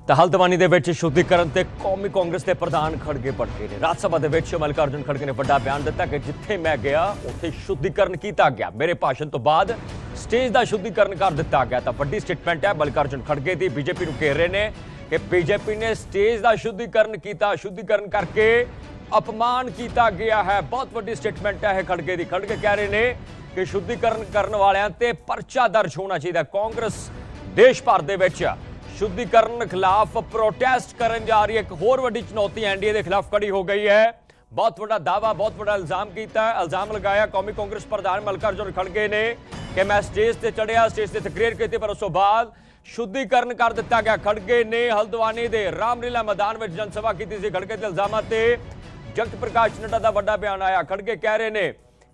ਤਾਂ ਹਲਦਵਾਨੀ ਦੇ ਵਿੱਚ ਸ਼ੁੱਧੀਕਰਨ ਤੇ ਕੌਮੀ ਕਾਂਗਰਸ ਦੇ ਪ੍ਰਧਾਨ ਖੜਗੇ ਭੜਕੇ ਨੇ। ਰਾਜ ਸਭਾ ਦੇ ਵਿੱਚ ਮੱਲਿਕਾਰਜੁਨ ਖੜਗੇ ਨੇ ਵੱਡਾ ਬਿਆਨ ਦਿੱਤਾ ਕਿ ਜਿੱਥੇ ਮੈਂ ਗਿਆ ਉੱਥੇ ਸ਼ੁੱਧੀਕਰਨ ਕੀਤਾ ਗਿਆ। ਮੇਰੇ ਭਾਸ਼ਣ ਤੋਂ ਬਾਅਦ ਸਟੇਜ ਦਾ ਸ਼ੁੱਧੀਕਰਨ ਕਰ ਦਿੱਤਾ ਗਿਆ। ਤਾਂ ਵੱਡੀ ਸਟੇਟਮੈਂਟ ਹੈ ਮੱਲਿਕਾਰਜੁਨ ਖੜਗੇ ਦੀ। ਬੀਜੇਪੀ ਨੂੰ ਘੇਰ ਰਹੇ ਨੇ ਕਿ ਬੀਜੇਪੀ ਨੇ ਸਟੇਜ ਦਾ ਸ਼ੁੱਧੀਕਰਨ ਕੀਤਾ, ਸ਼ੁੱਧੀਕਰਨ ਕਰਕੇ अपमान किया गया है। बहुत बड़ी स्टेटमेंट है खड़गे की। खड़गे कह रहे ने कि शुद्धिकरण करने वालों ते परचा दर्ज होना चाहिए। कांग्रेस देश भर दे विच शुद्धिकरण खिलाफ प्रोटेस्ट करन जा रही है। एक होर वड्डी चुनौती एनडीए के खिलाफ खड़ी हो गई है। बहुत बड़ा दावा, बहुत बड़ा इल्जाम किया है, इल्जाम लगाया कौमी कांग्रेस प्रधान मल्लिकार्जुन खड़गे ने कि मैं स्टेज से चढ़िया, स्टेज से तकरीर की, पर उस तो बाद शुद्धिकरण कर दिता गया। खड़गे ने हल्द्वानी के रामलीला मैदान में जनसभा की थी। खड़गे के इल्जामां ते जगत प्रकाश नड्डा का बड़ा बयान आया। खड़गे कह रहे ने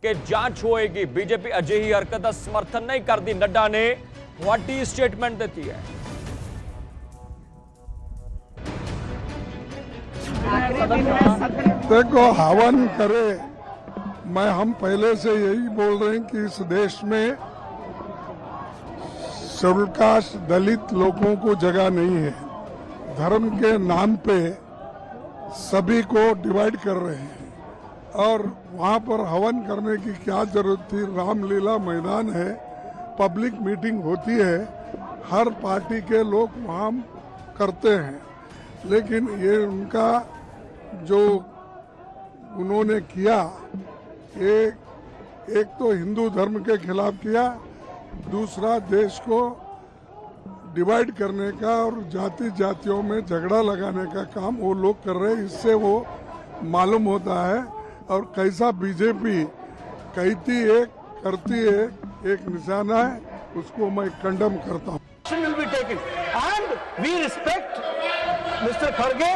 कि जांच होएगी, बीजेपी अजिही हरकत का समर्थन नहीं करती। नड्डा ने वड्डी स्टेटमेंट दी है। देखो, हवन करे, हम पहले से यही बोल रहे हैं कि इस देश में शेड्यूल कास्ट दलित लोगों को जगह नहीं है। धर्म के नाम पे सभी को डिवाइड कर रहे हैं और वहाँ पर हवन करने की क्या जरूरत थी। रामलीला मैदान है, पब्लिक मीटिंग होती है, हर पार्टी के लोग वहाँ करते हैं, लेकिन ये उनका जो उन्होंने किया, एक तो हिंदू धर्म के खिलाफ किया, दूसरा देश को डिवाइड करने का और जाति जातियों में झगड़ा लगाने का काम वो लोग कर रहे हैं। इससे वो मालूम होता है और कैसा बीजेपी कहती है करती है, एक निशाना है, उसको मैं कंडम करता हूँ। will be taken and we respect Mr. खड़गे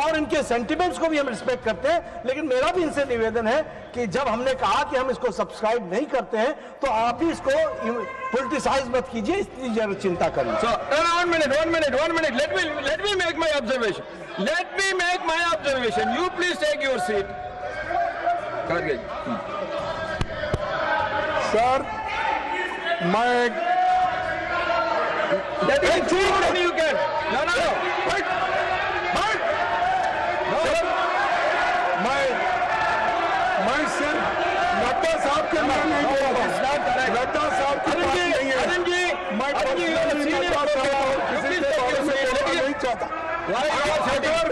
और इनके सेंटिमेंट्स को भी हम रिस्पेक्ट करते हैं, लेकिन मेरा भी इनसे निवेदन है कि जब हमने कहा कि हम इसको सब्सक्राइब नहीं करते हैं तो आप भी इसको पॉलिटिसाइज मत कीजिए, इसकी जरूर चिंता करिए। So, one minute. Let me make my observation. You please take your seat. खड़गे सर, मैं let me choose when you can. No. मैं सिर्फ नड्डा साहब के नाम नहीं बोल रहा हूं। नड्डा साहब की बात नहीं है। मैं नड्डा साहब और किसी के बारे में बोलना नहीं चाहता। अगर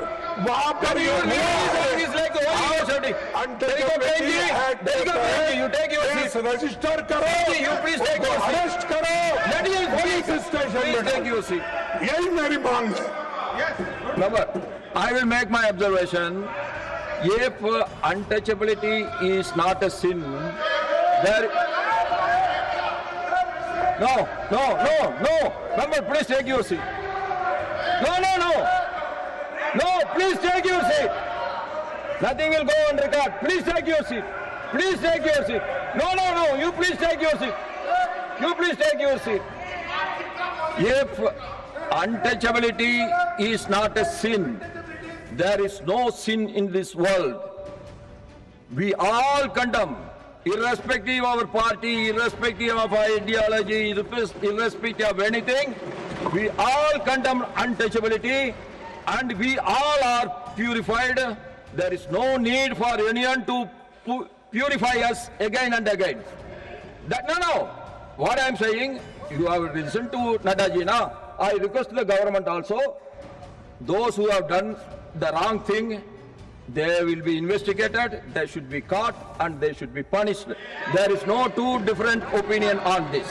वहाँ पर रजिस्टर करो, अरेस्ट करो, पुलिस स्टेशन, यही मेरी मांग है। I will make my observation. If untouchability is not a sin, there. No. Member, please take your seat. No, please take your seat. Nothing will go on record. Please take your seat. No. You please take your seat. If untouchability is not a sin, there is no sin in this world. We all condemn, irrespective of our party, irrespective of our ideology, irrespective of anything. We all condemn untouchability and we all are purified. There is no need for anyone to purify us again and again. No. What I am saying, you have listened to Nadaji now. I request the government also, those who have done the wrong thing, they will be investigated, they should be caught and they should be punished. There is no two different opinion on this.